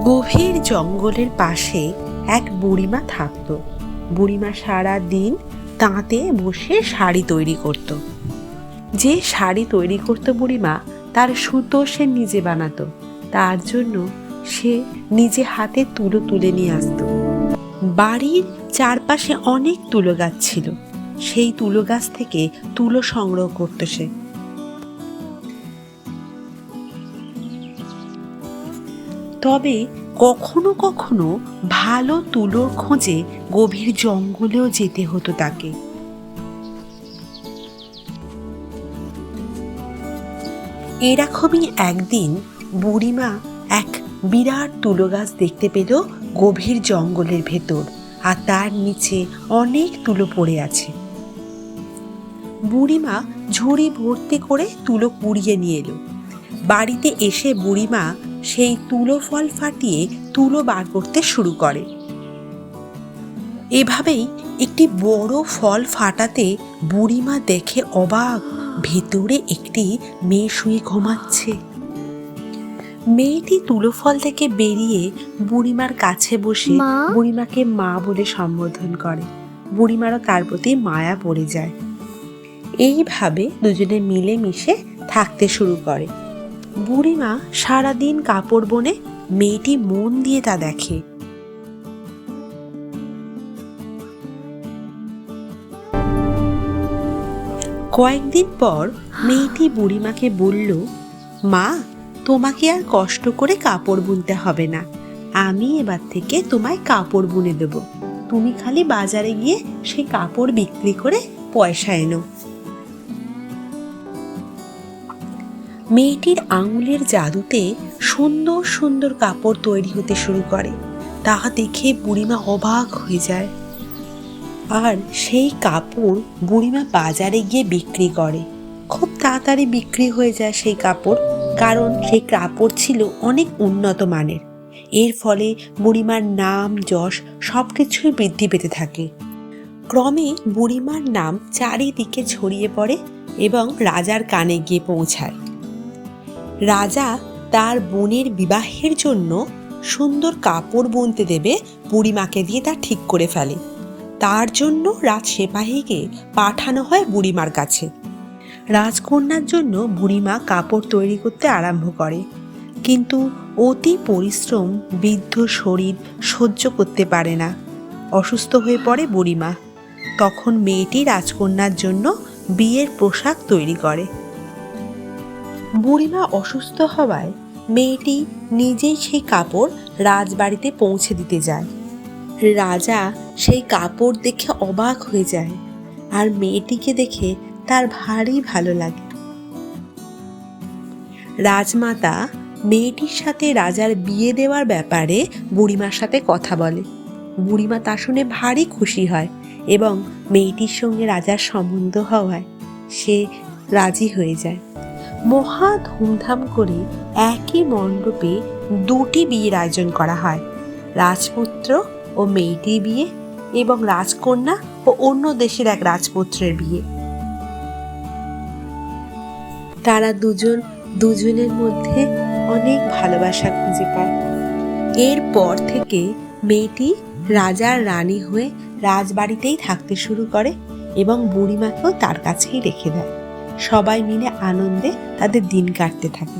গভীর জঙ্গলের পাশে এক বুড়িমা থাকত। বুড়িমা সারা দিন তাঁতে বসে শাড়ি তৈরি করত। যে শাড়ি তৈরি করত বুড়িমা, তার সুতো সে নিজে বানাতো। তার জন্য সে নিজে হাতে তুলো তুলে নিয়ে আসতো। বাড়ির চারপাশে অনেক তুলো গাছ ছিল। সেই তুলো গাছ থেকে তুলো সংগ্রহ করত সে। তবে কখনো কখনো ভালো তুলোর খোঁজে গভীর জঙ্গলেও যেতে হতো তাকে। এরকমই একদিন বুড়িমা এক বিরাট তুলো গাছ দেখতে পেল গভীর জঙ্গলের ভেতর, আর তার নিচে অনেক তুলো পড়ে আছে। বুড়িমা ঝুড়ি ভর্তি করে তুলো কুড়িয়ে নিয়ে এলো। বাড়িতে এসে বুড়িমা সেই তুলো ফল ফাটিয়ে তুলো বার করতে শুরু করে। এভাবেই একটি বড় ফল ফাটাতে বুড়িমা দেখে অবাক, ভেতরে একটি মেয়ে শুয়ে ঘুমাচ্ছে। মেয়েটি তুলো ফল থেকে বেরিয়ে বুড়িমার কাছে বসে বুড়িমাকে মা বলে সম্বোধন করে। বুড়িমারও তার প্রতি মায়া পড়ে যায়। এইভাবে দুজনে মিলেমিশে থাকতে শুরু করে। বুড়িমা সারাদিন কাপড় বনে, মেয়েটি মন দিয়ে তা দেখে। কয়েকদিন পর মেয়েটি বুড়িমাকে বলল, মা, তোমাকে আর কষ্ট করে কাপড় বুনতে হবে না। আমি এবার থেকে তোমায় কাপড় বুনে দেব। তুমি খালি বাজারে গিয়ে সেই কাপড় বিক্রি করে পয়সা এনো। মেয়েটির আঙুলের জাদুতে সুন্দর সুন্দর কাপড় তৈরি হতে শুরু করে। তা দেখে বুড়িমা অবাক হয়ে যায়। আর সেই কাপড় বুড়িমা বাজারে গিয়ে বিক্রি করে। খুব তাড়াতাড়ি বিক্রি হয়ে যায় সেই কাপড়, কারণ সেই কাপড় ছিল অনেক উন্নত মানের। এর ফলে বুড়িমার নাম যশ সবকিছুই বৃদ্ধি পেতে থাকে। ক্রমে বুড়িমার নাম চারিদিকে ছড়িয়ে পড়ে এবং রাজার কানে গিয়ে পৌঁছায়। রাজা তার বোনের বিবাহের জন্য সুন্দর কাপড় বুনতে দেবে বুড়িমাকে দিয়ে তা ঠিক করে ফেলে। তার জন্য রাজ সেপাহীকে পাঠানো হয় বুড়িমার কাছে। রাজকন্যার জন্য বুড়িমা কাপড় তৈরি করতে আরম্ভ করে, কিন্তু অতি পরিশ্রম বৃদ্ধ শরীর সহ্য করতে পারে না। অসুস্থ হয়ে পড়ে বুড়িমা। তখন মেয়েটি রাজকন্যার জন্য বিয়ের পোশাক তৈরি করে। বুড়িমা অসুস্থ হওয়ায় মেয়েটি নিজেই সেই কাপড় রাজবাড়িতে পৌঁছে দিতে যায়। রাজা সেই কাপড় দেখে অবাক হয়ে যায়, আর মেয়েটিকে দেখে তার ভারী ভালো লাগে। রাজমাতা মেয়েটির সাথে রাজার বিয়ে দেওয়ার ব্যাপারে বুড়িমার সাথে কথা বলে। বুড়িমা তা শুনে ভারী খুশি হয় এবং মেয়েটির সঙ্গে রাজার সম্বন্ধ হওয়ায় সে রাজি হয়ে যায়। মহা ধুমধাম করে একই মণ্ডপে দুটি বিয়ের আয়োজন করা হয়, রাজপুত্র ও মেয়েটির বিয়ে এবং রাজকন্যা ও অন্য দেশের এক রাজপুত্রের বিয়ে। তারা দুজনের মধ্যে অনেক ভালোবাসা খুঁজে পায়। এরপর থেকে মেয়েটি রাজার রানী হয়ে রাজবাড়িতেই থাকতে শুরু করে এবং বুড়িমাকেও তার কাছেই রেখে দেয়। সবাই মিলে আনন্দে তাদের দিন কাটতে থাকে।